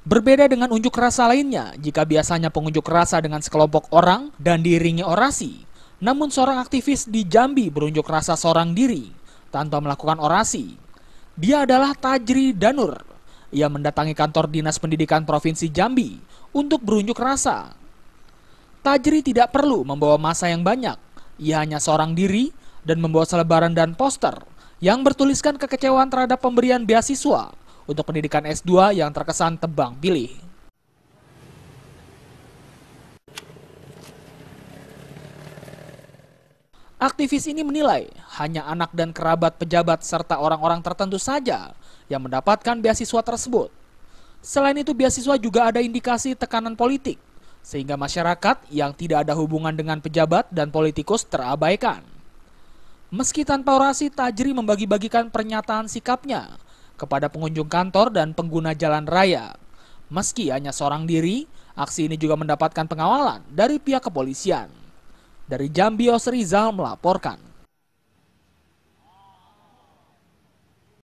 Berbeda dengan unjuk rasa lainnya, jika biasanya pengunjuk rasa dengan sekelompok orang dan diiringi orasi, namun seorang aktivis di Jambi berunjuk rasa seorang diri tanpa melakukan orasi. Dia adalah Tajri Danur. Ia mendatangi kantor Dinas Pendidikan Provinsi Jambi untuk berunjuk rasa. Tajri tidak perlu membawa massa yang banyak. Ia hanya seorang diri dan membawa selebaran dan poster yang bertuliskan kekecewaan terhadap pemberian beasiswa untuk pendidikan S2 yang terkesan tebang pilih. Aktivis ini menilai hanya anak dan kerabat pejabat serta orang-orang tertentu saja yang mendapatkan beasiswa tersebut. Selain itu, beasiswa juga ada indikasi tekanan politik, sehingga masyarakat yang tidak ada hubungan dengan pejabat dan politikus terabaikan. Meski tanpa orasi, Tajri membagi-bagikan pernyataan sikapnya kepada pengunjung kantor dan pengguna jalan raya. Meski hanya seorang diri, aksi ini juga mendapatkan pengawalan dari pihak kepolisian. Dari Jambi, Osrizal melaporkan.